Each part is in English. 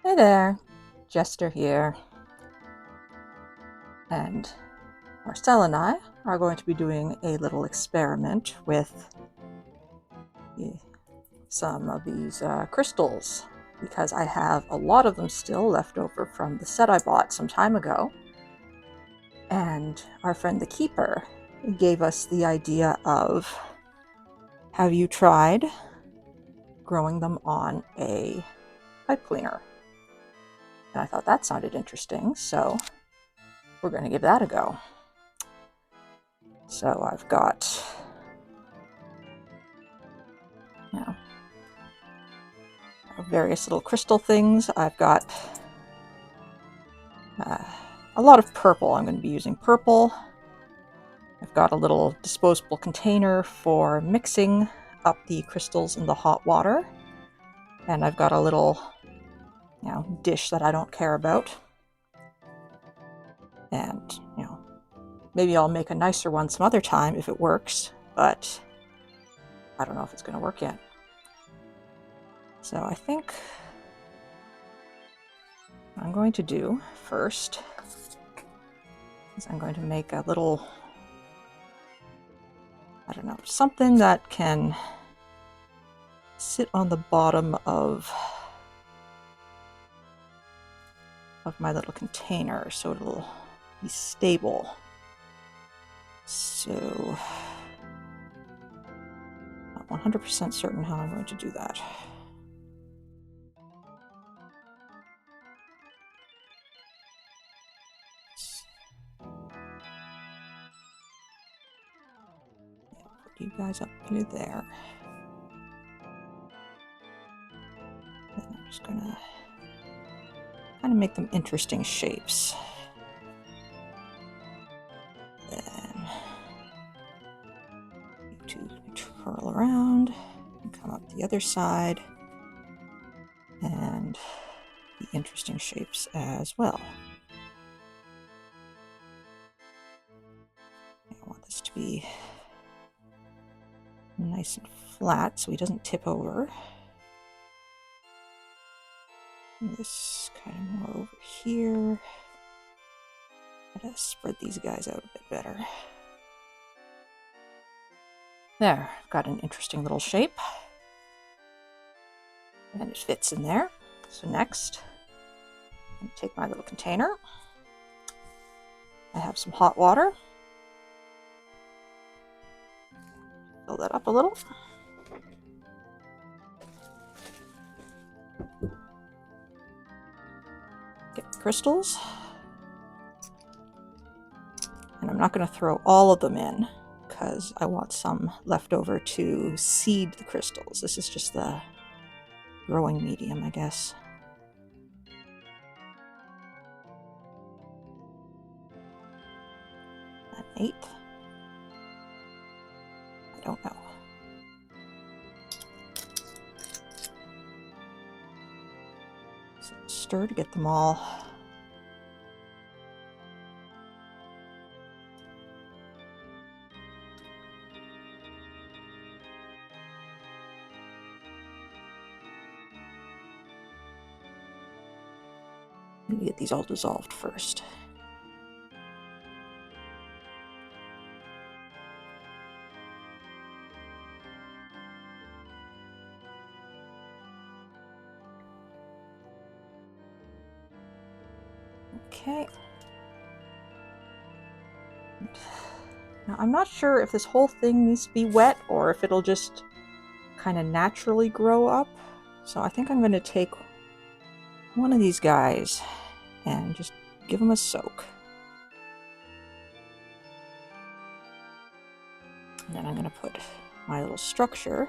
Hey there, Jester here, and Marcel and I are going to be doing a little experiment with some of these crystals, because I have a lot of them still left over from the set I bought some time ago, and our friend the Keeper gave us the idea of, have you tried growing them on a pipe cleaner? And I thought that sounded interesting, so we're going to give that a go. So I've got, various little crystal things. I've got a lot of purple. I'm going to be using purple. I've got a little disposable container for mixing up the crystals in the hot water. And I've got a little, dish that I don't care about. And, maybe I'll make a nicer one some other time if it works, but I don't know if it's going to work yet. So I think what I'm going to do first is I'm going to make a little, something that can sit on the bottom of my little container so it'll be stable. So I'm not 100% certain how I'm going to do that. Put you guys up near there. And I'm just gonna kind of make them interesting shapes. Then you two twirl around and come up the other side and be interesting shapes as well. I want this to be nice and flat so he doesn't tip over. This kind of more over here. Gotta spread these guys out a bit better. There, I've got an interesting little shape. And it fits in there. So next, I'm going to take my little container. I have some hot water. Fill that up a little. Get the crystals. And I'm not going to throw all of them in because I want some left over to seed the crystals. This is just the growing medium, I guess. An eighth? I don't know. So stir to get them all get these all dissolved first. Okay. Now I'm not sure if this whole thing needs to be wet or if it'll just kind of naturally grow up. So I think I'm going to take one of these guys and just give them a soak. And then I'm going to put my little structure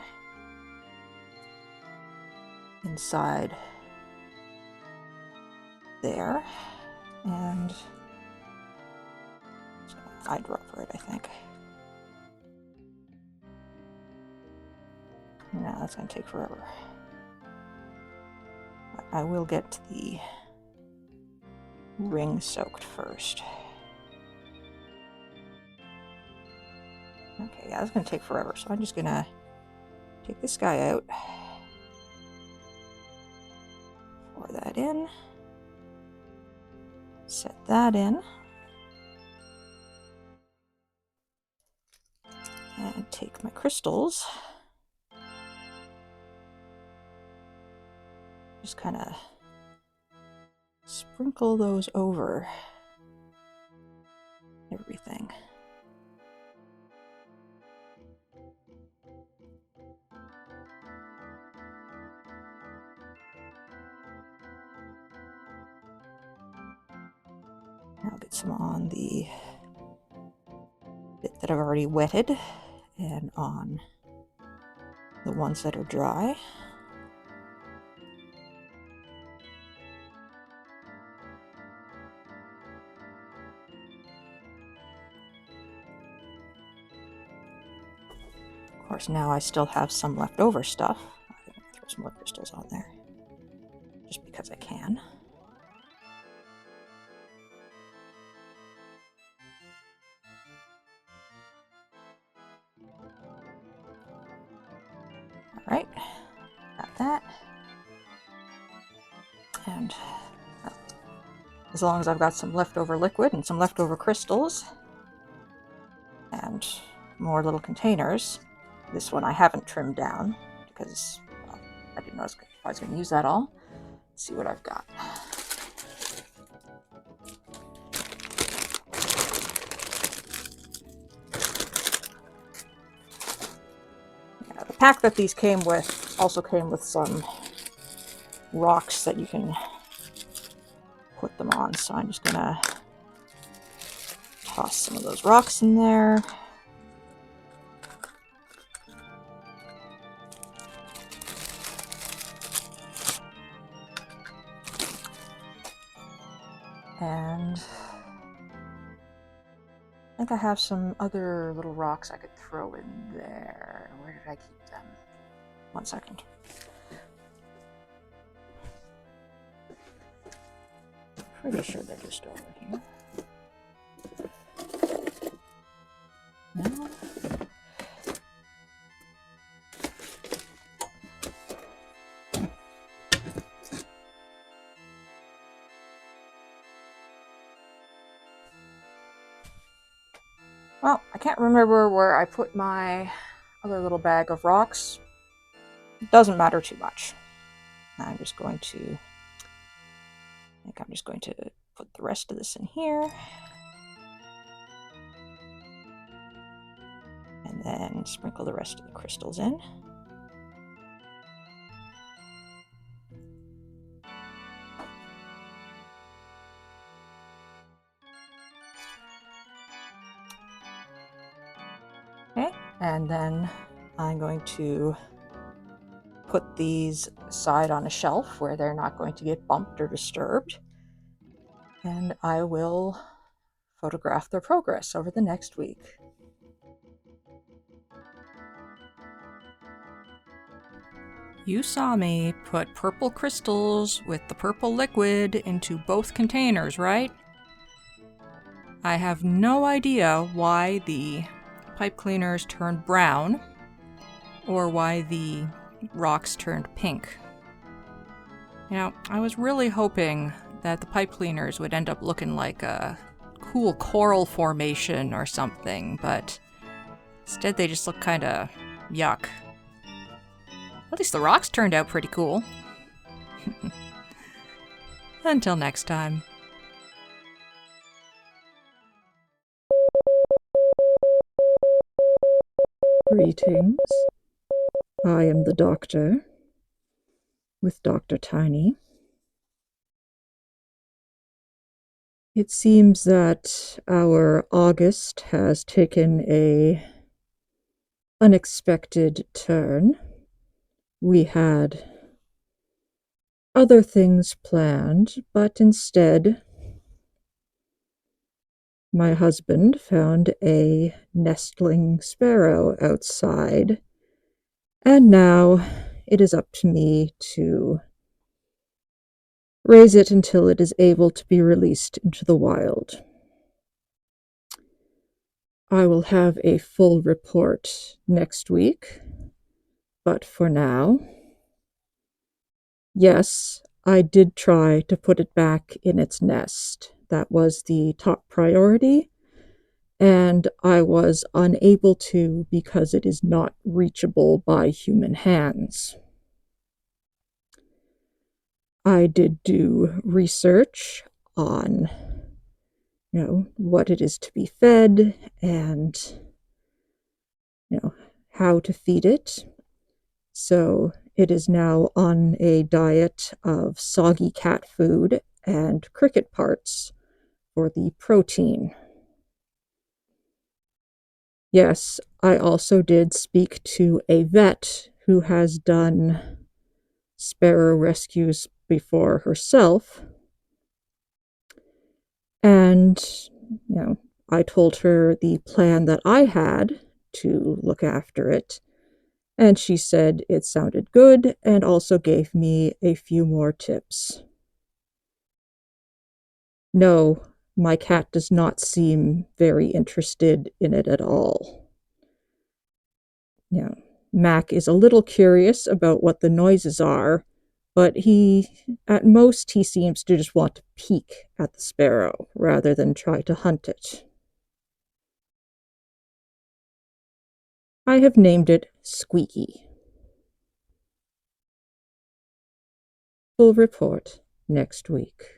inside there, and eyedropper it, I think. No, that's going to take forever. I will get the ring soaked first. Okay, yeah, that's going to take forever, so I'm just going to take this guy out. Pour that in. Set that in. And take my crystals. Just kind of sprinkle those over everything. I'll get some on the bit that I've already wetted and on the ones that are dry. Of course, now I still have some leftover stuff. I'm going to throw some more crystals on there, just because I can. Alright, got that. And as long as I've got some leftover liquid and some leftover crystals and more little containers, this one I haven't trimmed down because, well, I didn't know if I was going to use that all. Let's see what I've got. Yeah, the pack that these came with also came with some rocks that you can put them on, so I'm just going to toss some of those rocks in there. And I think I have some other little rocks I could throw in there. Where did I keep them? 1 second. Pretty sure they're just over here. No. Well, I can't remember where I put my other little bag of rocks. It doesn't matter too much. I'm just going to put the rest of this in here. And then sprinkle the rest of the crystals in. Okay, and then I'm going to put these aside on a shelf where they're not going to get bumped or disturbed. And I will photograph their progress over the next week. You saw me put purple crystals with the purple liquid into both containers, right? I have no idea why the pipe cleaners turned brown or why the rocks turned pink. You know, I was really hoping that the pipe cleaners would end up looking like a cool coral formation or something, but instead they just look kind of yuck. At least the rocks turned out pretty cool. Until next time. Greetings. I am the Doctor, with Dr. Tiny. It seems that our August has taken a unexpected turn. We had other things planned, but instead my husband found a nestling sparrow outside, and now it is up to me to raise it until it is able to be released into the wild. I will have a full report next week, but for now, yes, I did try to put it back in its nest. That was the top priority, and I was unable to because it is not reachable by human hands. I did do research on, what it is to be fed and, how to feed it. So it is now on a diet of soggy cat food and cricket parts for the protein. Yes, I also did speak to a vet who has done sparrow rescues before herself. And, I told her the plan that I had to look after it. And she said it sounded good and also gave me a few more tips. No, my cat does not seem very interested in it at all. Mac is a little curious about what the noises are, but at most, he seems to just want to peek at the sparrow rather than try to hunt it. I have named it Squeaky. Full report next week.